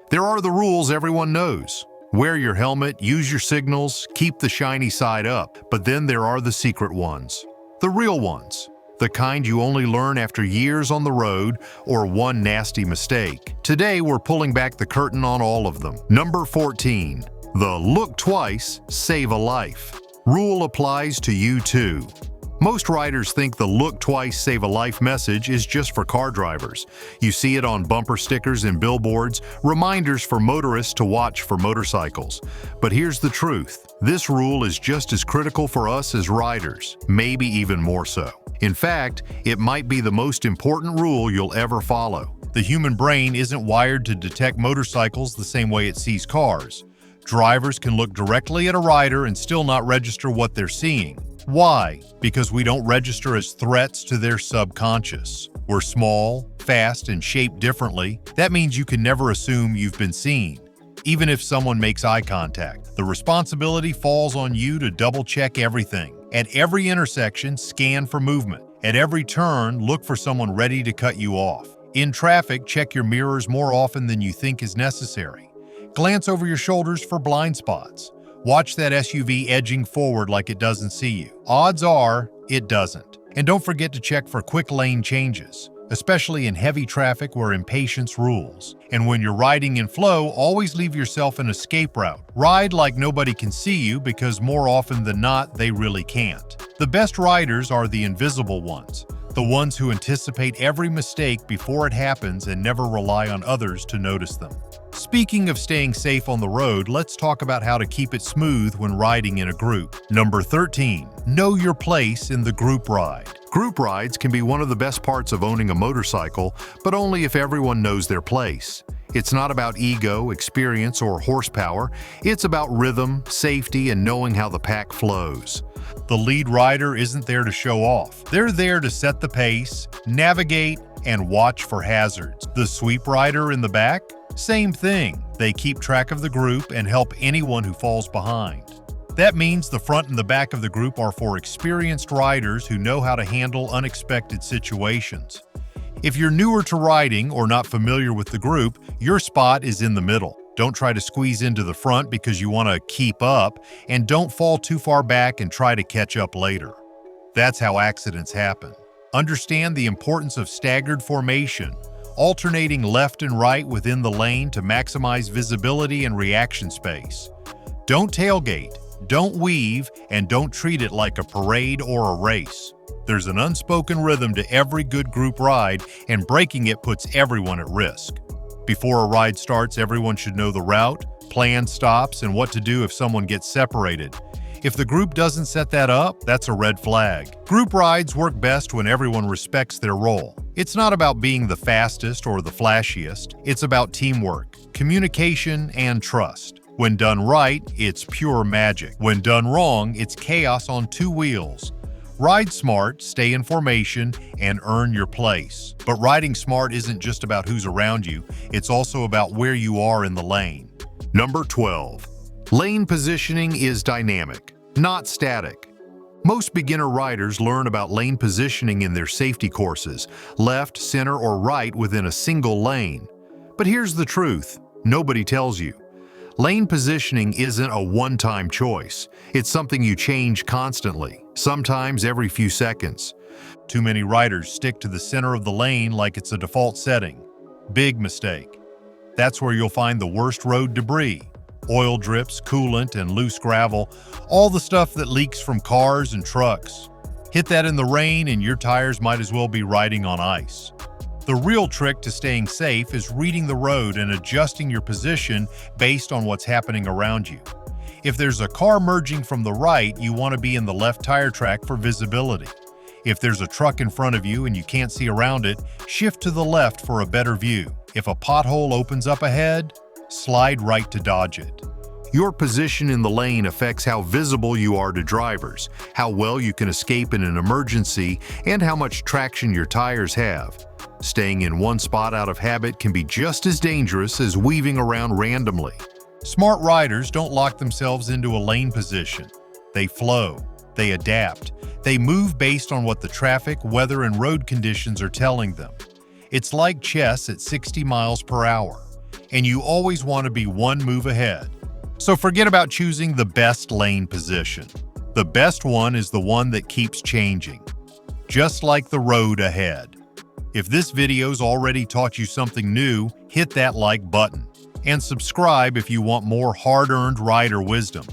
There are the rules everyone knows. Wear your helmet, use your signals, keep the shiny side up. But then there are the secret ones. The real ones. The kind you only learn after years on the road or one nasty mistake. Today, we're pulling back the curtain on all of them. Number 14. The look twice, save a life. Rule applies to you too. Most riders think the look twice, save a life message is just for car drivers. You see it on bumper stickers and billboards, reminders for motorists to watch for motorcycles. But here's the truth. This rule is just as critical for us as riders, maybe even more so. In fact, it might be the most important rule you'll ever follow. The human brain isn't wired to detect motorcycles the same way it sees cars. Drivers can look directly at a rider and still not register what they're seeing. Why? Because we don't register as threats to their subconscious. We're small, fast, and shaped differently. That means you can never assume you've been seen. Even if someone makes eye contact, the responsibility falls on you to double-check everything. At every intersection, scan for movement. At every turn, look for someone ready to cut you off. In traffic, check your mirrors more often than you think is necessary. Glance over your shoulders for blind spots. Watch that SUV edging forward like it doesn't see you. Odds are, it doesn't. And don't forget to check for quick lane changes, especially in heavy traffic where impatience rules. And when you're riding in flow, always leave yourself an escape route. Ride like nobody can see you because more often than not, they really can't. The best riders are the invisible ones, the ones who anticipate every mistake before it happens and never rely on others to notice them. Speaking of staying safe on the road, let's talk about how to keep it smooth when riding in a group. Number 13. Know your place in the group ride. Group rides can be one of the best parts of owning a motorcycle, but only if everyone knows their place. It's not about ego, experience, or horsepower. It's about rhythm, safety, and knowing how the pack flows. The lead rider isn't there to show off. They're there to set the pace, navigate, and watch for hazards. The sweep rider in the back? Same thing. They keep track of the group and help anyone who falls behind. That means the front and the back of the group are for experienced riders who know how to handle unexpected situations. If you're newer to riding or not familiar with the group, your spot is in the middle. Don't try to squeeze into the front because you want to keep up, and don't fall too far back and try to catch up later. That's how accidents happen. Understand the importance of staggered formation, alternating left and right within the lane to maximize visibility and reaction space. Don't tailgate, don't weave, and don't treat it like a parade or a race. There's an unspoken rhythm to every good group ride, and breaking it puts everyone at risk. Before a ride starts, everyone should know the route, planned stops, and what to do if someone gets separated. If the group doesn't set that up, that's a red flag. Group rides work best when everyone respects their role. It's not about being the fastest or the flashiest. It's about teamwork, communication, and trust. When done right, it's pure magic. When done wrong, it's chaos on two wheels. Ride smart, stay in formation, and earn your place. But riding smart isn't just about who's around you, it's also about where you are in the lane. Number 12. Lane positioning is dynamic, not static. Most beginner riders learn about lane positioning in their safety courses, left, center, or right within a single lane. But here's the truth, nobody tells you. Lane positioning isn't a one-time choice. It's something you change constantly, sometimes every few seconds. Too many riders stick to the center of the lane like it's a default setting. Big mistake. That's where you'll find the worst road debris. Oil drips, coolant, and loose gravel, all the stuff that leaks from cars and trucks. Hit that in the rain and your tires might as well be riding on ice. The real trick to staying safe is reading the road and adjusting your position based on what's happening around you. If there's a car merging from the right, you want to be in the left tire track for visibility. If there's a truck in front of you and you can't see around it, shift to the left for a better view. If a pothole opens up ahead, slide right to dodge it. Your position in the lane affects how visible you are to drivers, how well you can escape in an emergency, and how much traction your tires have. Staying in one spot out of habit can be just as dangerous as weaving around randomly. Smart riders don't lock themselves into a lane position. They flow, they adapt, they move based on what the traffic, weather, and road conditions are telling them. It's like chess at 60 miles per hour. and you always want to be one move ahead. So forget about choosing the best lane position. The best one is the one that keeps changing, just like the road ahead. If this video's already taught you something new, hit that like button and subscribe if you want more hard-earned rider wisdom.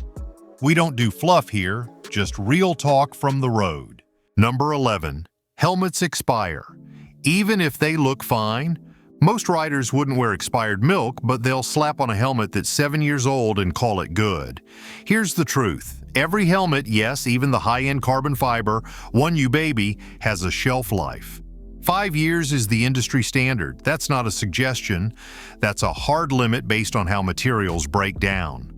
We don't do fluff here, just real talk from the road. Number 11. Helmets expire. Even if they look fine, most riders wouldn't wear expired milk, but they'll slap on a helmet that's 7 years old and call it good. Here's the truth. Every helmet, yes, even the high-end carbon fiber, one you baby, has a shelf life. 5 years is the industry standard. That's not a suggestion. That's a hard limit based on how materials break down.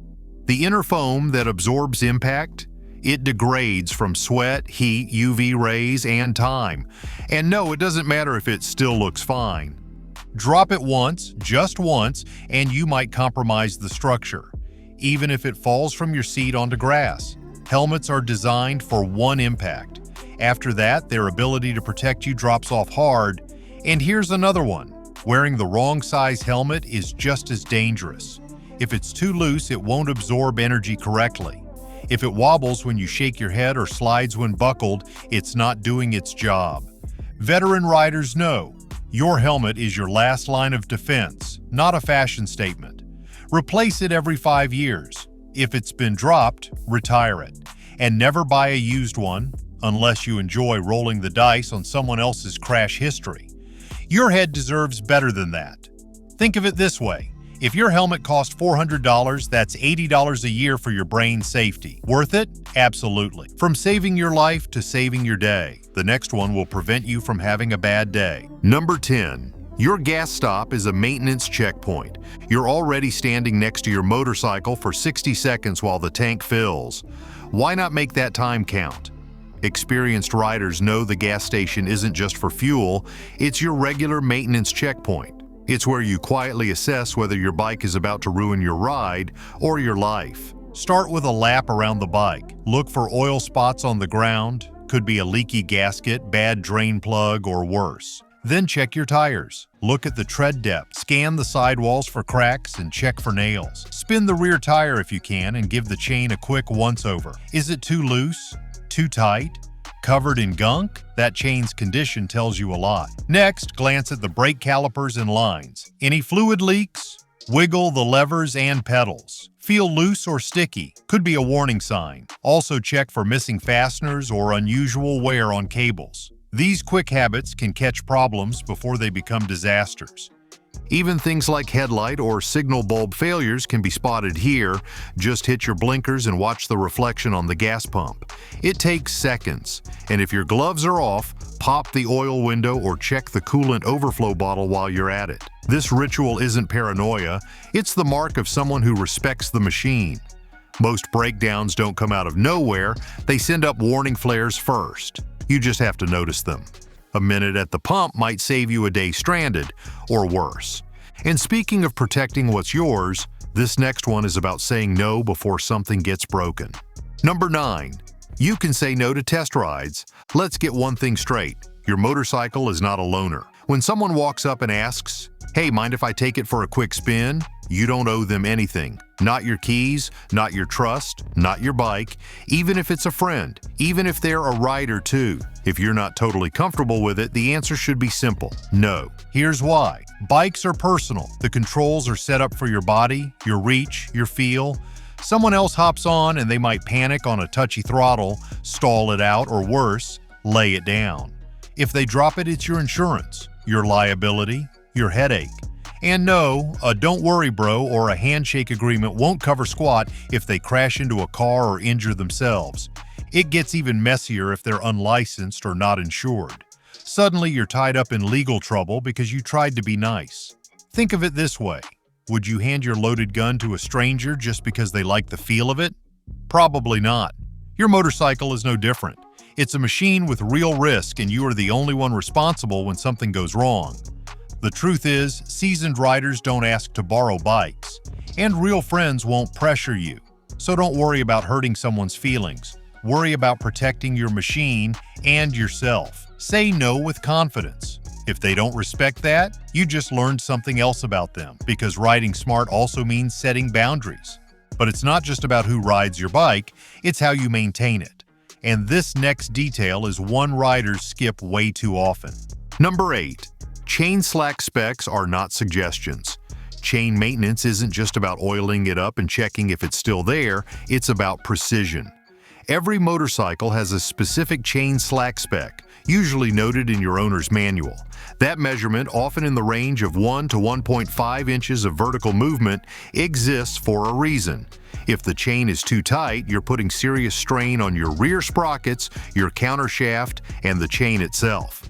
The inner foam that absorbs impact, it degrades from sweat, heat, UV rays, and time. And no, it doesn't matter if it still looks fine. Drop it once, just once, and you might compromise the structure, even if it falls from your seat onto grass. Helmets are designed for one impact. After that, their ability to protect you drops off hard. And here's another one. Wearing the wrong size helmet is just as dangerous. If it's too loose, it won't absorb energy correctly. If it wobbles when you shake your head or slides when buckled, it's not doing its job. Veteran riders know your helmet is your last line of defense, not a fashion statement. Replace it every 5 years. If it's been dropped, retire it. And never buy a used one unless you enjoy rolling the dice on someone else's crash history. Your head deserves better than that. Think of it this way. If your helmet cost $400, that's $80 a year for your brain's safety. Worth it? Absolutely. From saving your life to saving your day, the next one will prevent you from having a bad day. Number 10. Your gas stop is a maintenance checkpoint. You're already standing next to your motorcycle for 60 seconds while the tank fills. Why not make that time count? Experienced riders know the gas station isn't just for fuel, it's your regular maintenance checkpoint. It's where you quietly assess whether your bike is about to ruin your ride or your life. Start with a lap around the bike. Look for oil spots on the ground. Could be a leaky gasket, bad drain plug, or worse. Then check your tires. Look at the tread depth. Scan the sidewalls for cracks and check for nails. Spin the rear tire if you can and give the chain a quick once-over. Is it too loose? Too tight? Covered in gunk? That chain's condition tells you a lot. Next, glance at the brake calipers and lines. Any fluid leaks? Wiggle the levers and pedals. Feel loose or sticky? Could be a warning sign. Also check for missing fasteners or unusual wear on cables. These quick habits can catch problems before they become disasters. Even things like headlight or signal bulb failures can be spotted here. Just hit your blinkers and watch the reflection on the gas pump. It takes seconds, and if your gloves are off, pop the oil window or check the coolant overflow bottle while you're at it. This ritual isn't paranoia, it's the mark of someone who respects the machine. Most breakdowns don't come out of nowhere, they send up warning flares first. You just have to notice them. A minute at the pump might save you a day stranded, or worse. And speaking of protecting what's yours, this next one is about saying no before something gets broken. Number 9. You can say no to test rides. Let's get one thing straight. Your motorcycle is not a loaner. When someone walks up and asks, "Hey, mind if I take it for a quick spin?" You don't owe them anything. Not your keys, not your trust, not your bike, even if it's a friend, even if they're a rider too. If you're not totally comfortable with it, the answer should be simple: no. Here's why. Bikes are personal. The controls are set up for your body, your reach, your feel. Someone else hops on and they might panic on a touchy throttle, stall it out, or worse, lay it down. If they drop it, it's your insurance, your liability, your headache. And no, a "don't worry bro" or a handshake agreement won't cover squat if they crash into a car or injure themselves. It gets even messier if they're unlicensed or not insured. Suddenly you're tied up in legal trouble because you tried to be nice. Think of it this way. Would you hand your loaded gun to a stranger just because they like the feel of it? Probably not. Your motorcycle is no different. It's a machine with real risk, and you are the only one responsible when something goes wrong. The truth is, seasoned riders don't ask to borrow bikes, and real friends won't pressure you. So don't worry about hurting someone's feelings. Worry about protecting your machine and yourself. Say no with confidence. If they don't respect that, you just learned something else about them, because riding smart also means setting boundaries. But it's not just about who rides your bike, it's how you maintain it. And this next detail is one riders skip way too often. Number 8. Chain slack specs are not suggestions. Chain maintenance isn't just about oiling it up and checking if it's still there, it's about precision. Every motorcycle has a specific chain slack spec, usually noted in your owner's manual. That measurement, often in the range of 1 to 1.5 inches of vertical movement, exists for a reason. If the chain is too tight, you're putting serious strain on your rear sprockets, your countershaft, and the chain itself.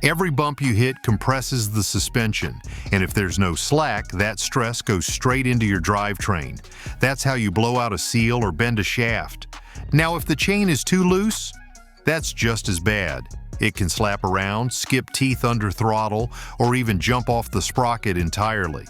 Every bump you hit compresses the suspension, and if there's no slack, that stress goes straight into your drivetrain. That's how you blow out a seal or bend a shaft. Now, if the chain is too loose, that's just as bad. It can slap around, skip teeth under throttle, or even jump off the sprocket entirely.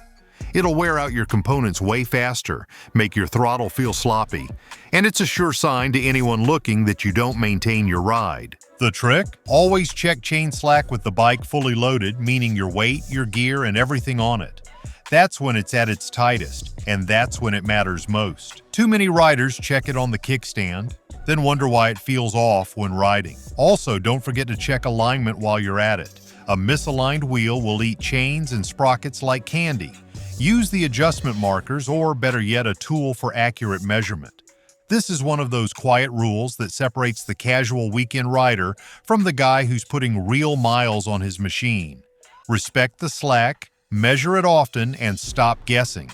It'll wear out your components way faster, make your throttle feel sloppy, and it's a sure sign to anyone looking that you don't maintain your ride. The trick? Always check chain slack with the bike fully loaded, meaning your weight, your gear, and everything on it. That's when it's at its tightest, and that's when it matters most. Too many riders check it on the kickstand, then wonder why it feels off when riding. Also, don't forget to check alignment while you're at it. A misaligned wheel will eat chains and sprockets like candy. Use the adjustment markers, or better yet, a tool for accurate measurement. This is one of those quiet rules that separates the casual weekend rider from the guy who's putting real miles on his machine. Respect the slack, measure it often, and stop guessing.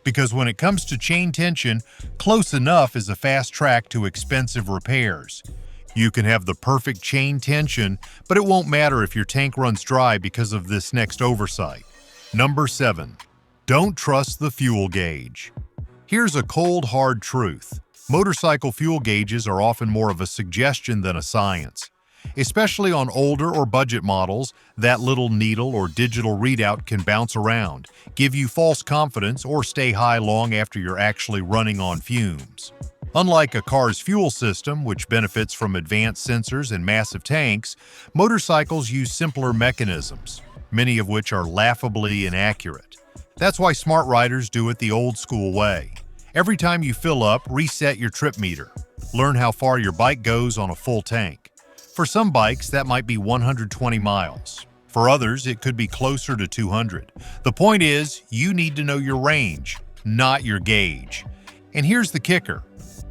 Because when it comes to chain tension, close enough is a fast track to expensive repairs. You can have the perfect chain tension, but it won't matter if your tank runs dry because of this next oversight. Number 7. Don't trust the fuel gauge. Here's a cold, hard truth. Motorcycle fuel gauges are often more of a suggestion than a science. Especially on older or budget models, that little needle or digital readout can bounce around, give you false confidence, or stay high long after you're actually running on fumes. Unlike a car's fuel system, which benefits from advanced sensors and massive tanks, motorcycles use simpler mechanisms, many of which are laughably inaccurate. That's why smart riders do it the old-school way. Every time you fill up, reset your trip meter. Learn how far your bike goes on a full tank. For some bikes, that might be 120 miles. For others, it could be closer to 200. The point is, you need to know your range, not your gauge. And here's the kicker.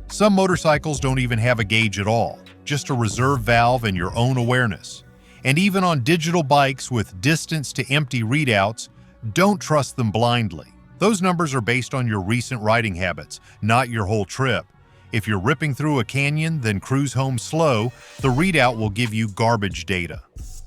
Some motorcycles don't even have a gauge at all, just a reserve valve and your own awareness. And even on digital bikes with distance to empty readouts, don't trust them blindly. Those numbers are based on your recent riding habits, not your whole trip. If you're ripping through a canyon, then cruise home slow, the readout will give you garbage data.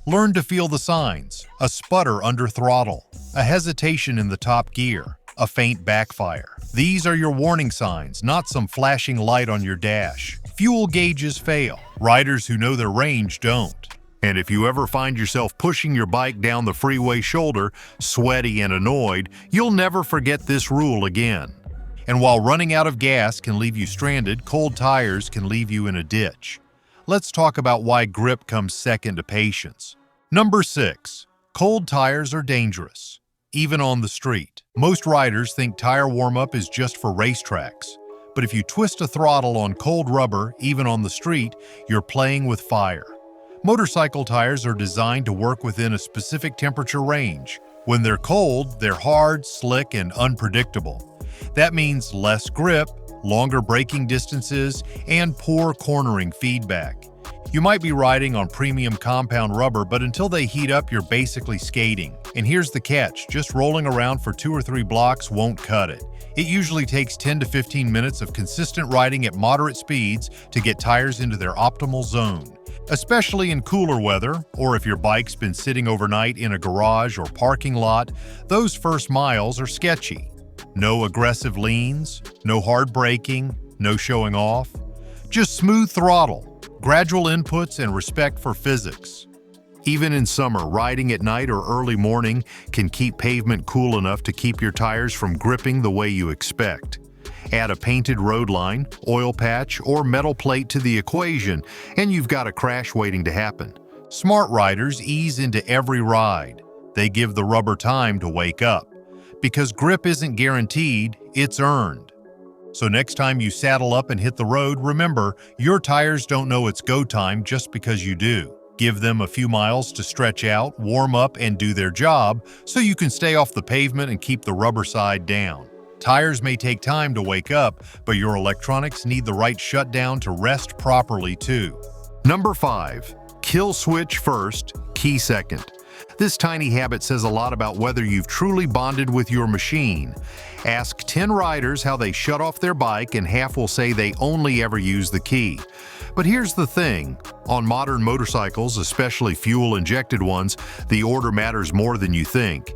Learn to feel the signs: a sputter under throttle, a hesitation in the top gear, a faint backfire. These are your warning signs, not some flashing light on your dash. Fuel gauges fail. Riders who know their range don't. And if you ever find yourself pushing your bike down the freeway shoulder, sweaty and annoyed, you'll never forget this rule again. And while running out of gas can leave you stranded, cold tires can leave you in a ditch. Let's talk about why grip comes second to patience. Number 6. Cold tires are dangerous, even on the street. Most riders think tire warm-up is just for racetracks. But if you twist a throttle on cold rubber, even on the street, you're playing with fire. Motorcycle tires are designed to work within a specific temperature range. When they're cold, they're hard, slick, and unpredictable. That means less grip, longer braking distances, and poor cornering feedback. You might be riding on premium compound rubber, but until they heat up, you're basically skating. And here's the catch: just rolling around for 2 or 3 blocks won't cut it. It usually takes 10 to 15 minutes of consistent riding at moderate speeds to get tires into their optimal zone. Especially in cooler weather, or if your bike's been sitting overnight in a garage or parking lot, those first miles are sketchy. No aggressive leans, no hard braking, no showing off. Just smooth throttle, gradual inputs, and respect for physics. Even in summer, riding at night or early morning can keep pavement cool enough to keep your tires from gripping the way you expect. Add a painted road line, oil patch, or metal plate to the equation, and you've got a crash waiting to happen. Smart riders ease into every ride. They give the rubber time to wake up. Because grip isn't guaranteed, it's earned. So next time you saddle up and hit the road, remember, your tires don't know it's go time just because you do. Give them a few miles to stretch out, warm up, and do their job so you can stay off the pavement and keep the rubber side down. Tires may take time to wake up, but your electronics need the right shutdown to rest properly too. Number 5. Kill switch first, key second. This tiny habit says a lot about whether you've truly bonded with your machine. Ask 10 riders how they shut off their bike and half will say they only ever use the key. But here's the thing, on modern motorcycles, especially fuel-injected ones, the order matters more than you think.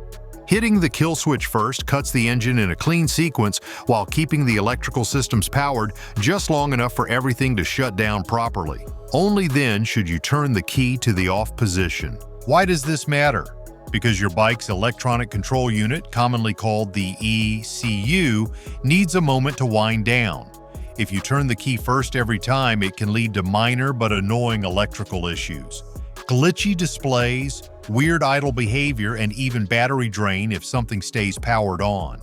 Hitting the kill switch first cuts the engine in a clean sequence while keeping the electrical systems powered just long enough for everything to shut down properly. Only then should you turn the key to the off position. Why does this matter? Because your bike's electronic control unit, commonly called the ECU, needs a moment to wind down. If you turn the key first every time, it can lead to minor but annoying electrical issues. Glitchy displays, weird idle behavior, and even battery drain if something stays powered on.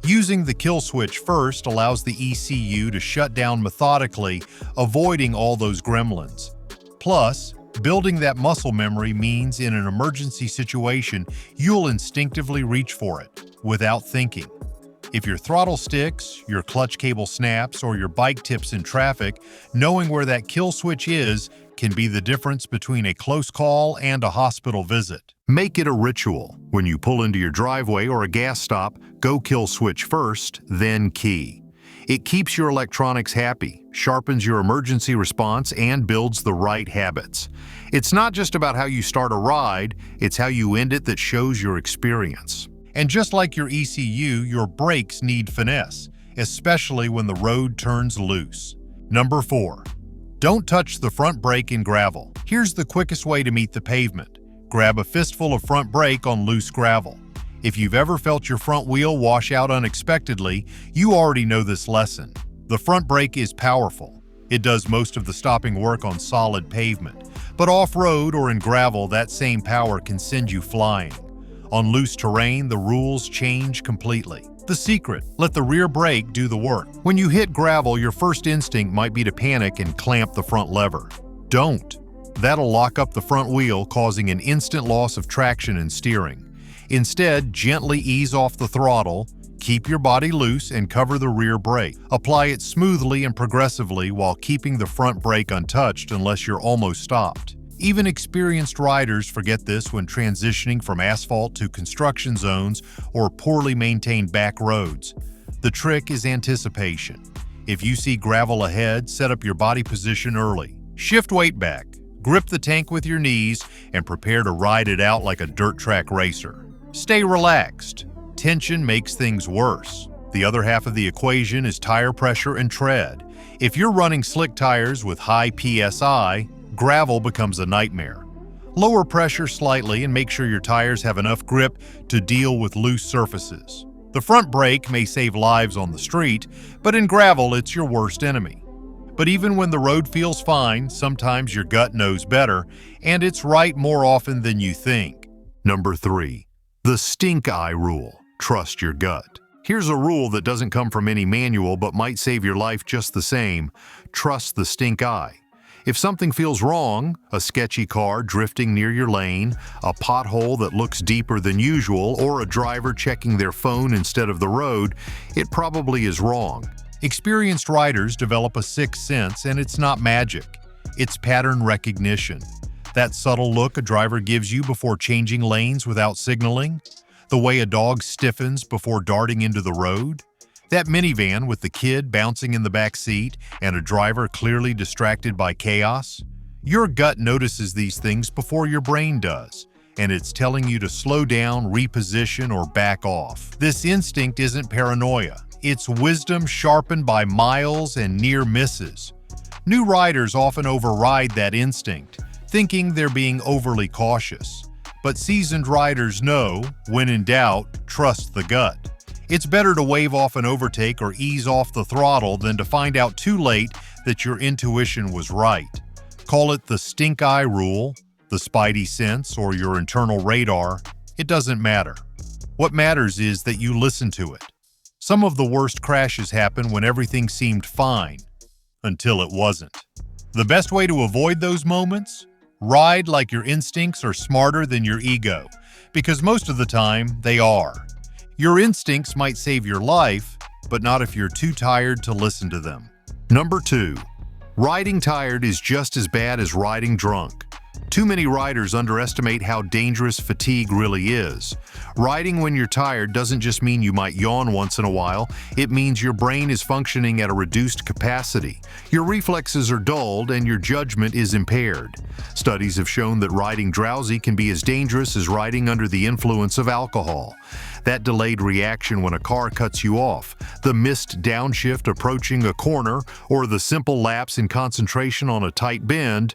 Using the kill switch first allows the ECU to shut down methodically, avoiding all those gremlins. Plus, building that muscle memory means in an emergency situation, you'll instinctively reach for it, without thinking. If your throttle sticks, your clutch cable snaps, or your bike tips in traffic, knowing where that kill switch is can be the difference between a close call and a hospital visit. Make it a ritual. When you pull into your driveway or a gas stop, go kill switch first, then key. It keeps your electronics happy, sharpens your emergency response, and builds the right habits. It's not just about how you start a ride, it's how you end it that shows your experience. And just like your ECU, your brakes need finesse, especially when the road turns loose. Number 4. Don't touch the front brake in gravel. Here's the quickest way to meet the pavement. Grab a fistful of front brake on loose gravel. If you've ever felt your front wheel wash out unexpectedly, you already know this lesson. The front brake is powerful. It does most of the stopping work on solid pavement. But off-road or in gravel, that same power can send you flying. On loose terrain, the rules change completely. The secret: let the rear brake do the work. When you hit gravel, your first instinct might be to panic and clamp the front lever. Don't. That'll lock up the front wheel, causing an instant loss of traction and steering. Instead, gently ease off the throttle, keep your body loose, and cover the rear brake. Apply it smoothly and progressively while keeping the front brake untouched unless you're almost stopped. Even experienced riders forget this when transitioning from asphalt to construction zones or poorly maintained back roads. The trick is anticipation. If you see gravel ahead, set up your body position early. Shift weight back, grip the tank with your knees, and prepare to ride it out like a dirt track racer. Stay relaxed. Tension makes things worse. The other half of the equation is tire pressure and tread. If you're running slick tires with high PSI, gravel becomes a nightmare. Lower pressure slightly and make sure your tires have enough grip to deal with loose surfaces. The front brake may save lives on the street, but in gravel it's your worst enemy. But even when the road feels fine, sometimes your gut knows better, and it's right more often than you think. Number 3. The stink eye rule. Trust your gut. Here's a rule that doesn't come from any manual but might save your life just the same. Trust the stink eye. If something feels wrong, a sketchy car drifting near your lane, a pothole that looks deeper than usual, or a driver checking their phone instead of the road, it probably is wrong. Experienced riders develop a sixth sense, and it's not magic. It's pattern recognition. That subtle look a driver gives you before changing lanes without signaling, the way a dog stiffens before darting into the road, that minivan with the kid bouncing in the back seat and a driver clearly distracted by chaos. Your gut notices these things before your brain does, and it's telling you to slow down, reposition, or back off. This instinct isn't paranoia. It's wisdom sharpened by miles and near misses. New riders often override that instinct, thinking they're being overly cautious. But seasoned riders know, when in doubt, trust the gut. It's better to wave off an overtake or ease off the throttle than to find out too late that your intuition was right. Call it the stink eye rule, the the spidey sense, or your internal radar, it doesn't matter. What matters is that you listen to it. Some of the worst crashes happen when everything seemed fine, until it wasn't. The best way to avoid those moments? Ride like your instincts are smarter than your ego, because most of the time, they are. Your instincts might save your life, but not if you're too tired to listen to them. Number 2. Riding tired is just as bad as riding drunk. Too many riders underestimate how dangerous fatigue really is. Riding when you're tired doesn't just mean you might yawn once in a while, it means your brain is functioning at a reduced capacity. Your reflexes are dulled and your judgment is impaired. Studies have shown that riding drowsy can be as dangerous as riding under the influence of alcohol. That delayed reaction when a car cuts you off, the missed downshift approaching a corner, or the simple lapse in concentration on a tight bend,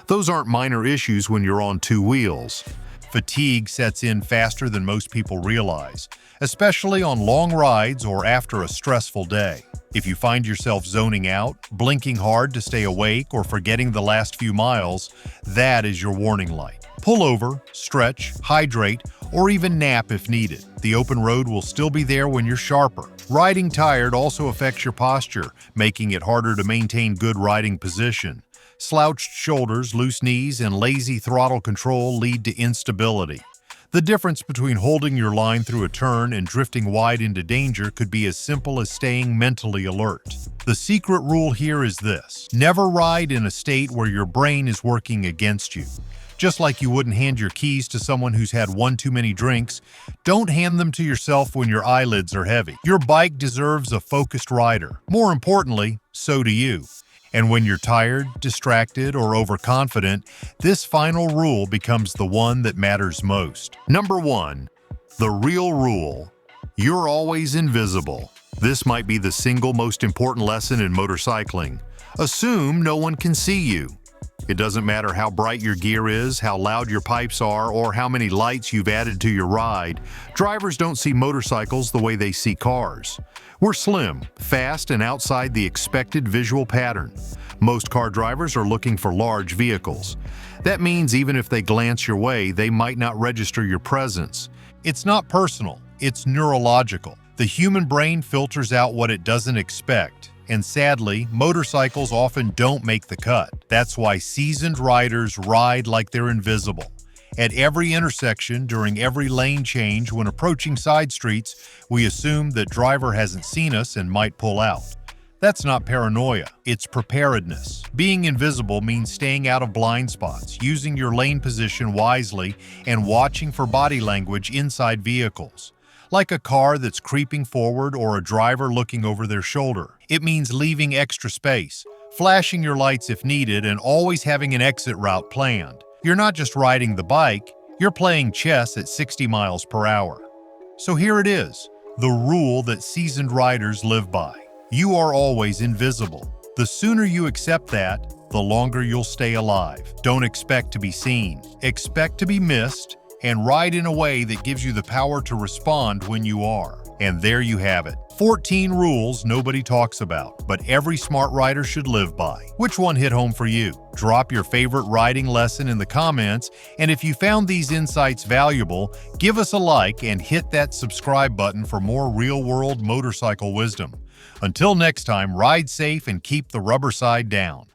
those aren't minor issues when you're on two wheels. Fatigue sets in faster than most people realize, especially on long rides or after a stressful day. If you find yourself zoning out, blinking hard to stay awake, or forgetting the last few miles, that is your warning light. Pull over, stretch, hydrate, or even nap if needed. The open road will still be there when you're sharper. Riding tired also affects your posture, making it harder to maintain good riding position. Slouched shoulders, loose knees, and lazy throttle control lead to instability. The difference between holding your line through a turn and drifting wide into danger could be as simple as staying mentally alert. The secret rule here is this: never ride in a state where your brain is working against you. Just like you wouldn't hand your keys to someone who's had one too many drinks, don't hand them to yourself when your eyelids are heavy. Your bike deserves a focused rider. More importantly, so do you. And when you're tired, distracted, or overconfident, this final rule becomes the one that matters most. Number 1. The real rule: you're always invisible. This might be the single most important lesson in motorcycling. Assume no one can see you. It doesn't matter how bright your gear is, how loud your pipes are, or how many lights you've added to your ride. Drivers don't see motorcycles the way they see cars. We're slim, fast, and outside the expected visual pattern. Most car drivers are looking for large vehicles. That means even if they glance your way, they might not register your presence. It's not personal, it's neurological. The human brain filters out what it doesn't expect. And sadly, motorcycles often don't make the cut. That's why seasoned riders ride like they're invisible. At every intersection, during every lane change, when approaching side streets, we assume that driver hasn't seen us and might pull out. That's not paranoia, it's preparedness. Being invisible means staying out of blind spots, using your lane position wisely, and watching for body language inside vehicles. Like a car that's creeping forward or a driver looking over their shoulder. It means leaving extra space, flashing your lights if needed, and always having an exit route planned. You're not just riding the bike, you're playing chess at 60 miles per hour. So here it is, the rule that seasoned riders live by. You are always invisible. The sooner you accept that, the longer you'll stay alive. Don't expect to be seen. Expect to be missed, and ride in a way that gives you the power to respond when you are. And there you have it. 14 rules nobody talks about, but every smart rider should live by. Which one hit home for you? Drop your favorite riding lesson in the comments, and if you found these insights valuable, give us a like and hit that subscribe button for more real-world motorcycle wisdom. Until next time, ride safe and keep the rubber side down.